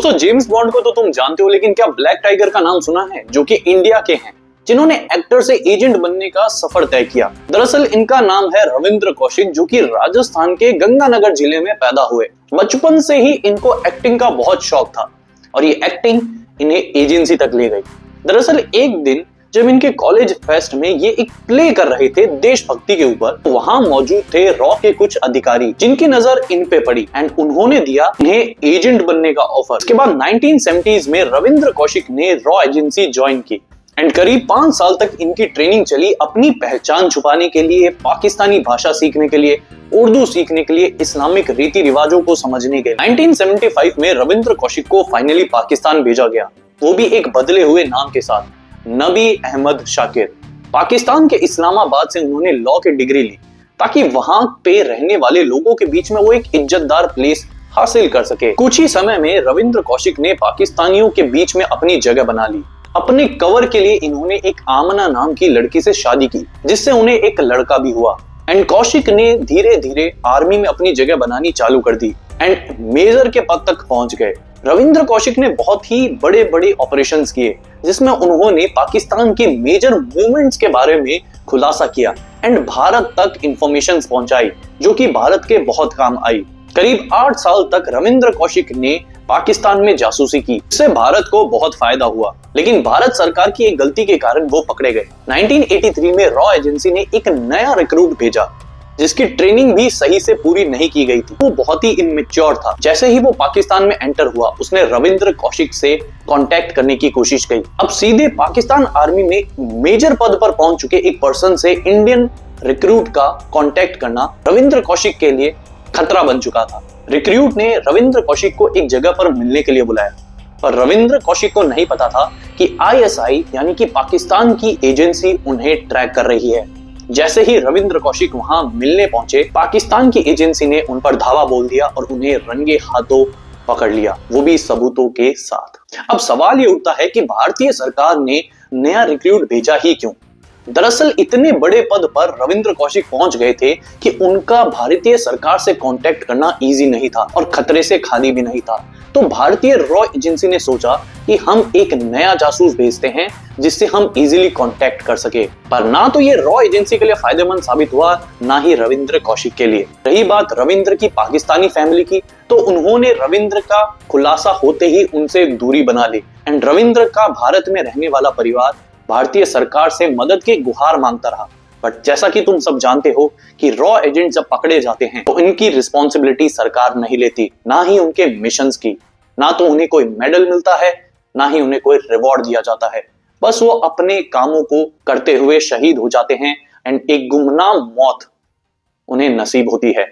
दोस्तों James bond को तो तुम जानते हो, लेकिन क्या ब्लैक टाइगर का नाम सुना है, जो कि इंडिया के हैं, जिन्होंने एक्टर से एजेंट बनने का सफर तय किया। दरअसल इनका नाम है रविंद्र कौशिक, जो कि राजस्थान के गंगानगर जिले में पैदा हुए। बचपन से ही इनको एक्टिंग का बहुत शौक था और ये एक्टिंग इन्हें एजेंसी तक ले गई। दरअसल एक दिन जब इनके कॉलेज फेस्ट में ये एक प्ले कर रहे थे देशभक्ति के ऊपर, तो वहां मौजूद थे रॉ के कुछ अधिकारी, जिनकी नजर इन पे पड़ी एंड उन्होंने दिया इन्हें एजेंट बनने का ऑफर। इसके बाद 1970s में रविंद्र कौशिक ने रॉ एजेंसी ज्वाइन की एंड करीब 5 साल तक इनकी ट्रेनिंग चली, अपनी पहचान छुपाने के लिए, पाकिस्तानी भाषा सीखने के लिए, उर्दू सीखने के लिए, इस्लामिक रीति रिवाजों को समझने के लिए। 1975 में रविंद्र कौशिक को फाइनली पाकिस्तान भेजा गया, वो भी एक बदले हुए नाम के साथ, नबी अहमद शाकिर। पाकिस्तान के इस्लामाबाद से उन्होंने लॉ की डिग्री ली ताकि वहां पे रहने वाले लोगों के बीच में वो एक इज्जतदार प्लेस हासिल कर सके। कुछ ही समय में रविंद्र कौशिक ने पाकिस्तानियों के बीच में अपनी जगह बना ली। अपने कवर के लिए इन्होंने एक आमना नाम की लड़की से शादी की, जिससे उन्हें एक लड़का भी हुआ एंड कौशिक ने धीरे धीरे आर्मी में अपनी जगह बनानी चालू कर दी एंड मेजर के पद तक पहुंच गए। रविंद्र कौशिक ने बहुत ही बड़े बड़े ऑपरेशंस किए, जिसमें उन्होंने पाकिस्तान के मेजर मूवमेंट्स के बारे में खुलासा किया एंड भारत तक इंफॉर्मेशन पहुंचाई, जो कि भारत के बहुत काम आई। करीब 8 साल तक रविंद्र कौशिक ने पाकिस्तान में जासूसी की, इससे भारत को बहुत फायदा हुआ, लेकिन भारत सरकार की एक गलती के कारण वो पकड़े गए। 1983 में रॉ एजेंसी ने एक नया रिक्रूट भेजा, जिसकी ट्रेनिंग भी सही से पूरी नहीं की गई थी। वो बहुत ही इमेच्योर था। जैसे ही वो पाकिस्तान में एंटर हुआ, उसने रविंद्र कौशिक से कांटेक्ट करने की कोशिश की। अब सीधे पाकिस्तान आर्मी में मेजर पद पर पहुंच चुके एक पर्सन से इंडियन रिक्रूट का कांटेक्ट करना रविंद्र कौशिक के लिए खतरा बन चुका था। रिक्रूट ने रविंद्र कौशिक को एक जगह पर मिलने के लिए बुलाया, पर रविंद्र कौशिक को नहीं पता था कि ISI यानी कि पाकिस्तान की एजेंसी उन्हें ट्रैक कर रही है। जैसे ही रविंद्र कौशिक वहां मिलने पहुंचे, पाकिस्तान की एजेंसी ने उन पर धावा बोल दिया और उन्हें रंगे हाथों पकड़ लिया, वो भी सबूतों के साथ। अब सवाल ये उठता है कि भारतीय सरकार ने नया रिक्रूट भेजा ही क्यों? दरअसल इतने बड़े पद पर रविंद्र कौशिक पहुंच गए थे कि उनका भारतीय सरकार से कांटेक्ट करना इजी नहीं था और खतरे से खाली भी नहीं था। तो भारतीय रॉ एजेंसी ने सोचा कि हम एक नया जासूस भेजते हैं जिससे हम इजीली कांटेक्ट कर सके। पर ना तो ये रॉ एजेंसी के लिए फायदेमंद साबित हुआ, ना ही रविंद्र कौशिक के लिए। रही बात रविंद्र की पाकिस्तानी फैमिली की, तो उन्होंने रविंद्र का खुलासा होते ही उनसे दूरी बना ली एंड रविंद्र का भारत में रहने वाला परिवार भारतीय सरकार से मदद की गुहार मांगता रहा। बट जैसा कि तुम सब जानते हो कि रॉ एजेंट जब पकड़े जाते हैं तो इनकी रिस्पॉन्सिबिलिटी सरकार नहीं लेती, ना ही उनके मिशंस की। ना तो उन्हें कोई मेडल मिलता है, ना ही उन्हें कोई रिवॉर्ड दिया जाता है। बस वो अपने कामों को करते हुए शहीद हो जाते हैं एंड एक गुमनाम मौत उन्हें नसीब होती है।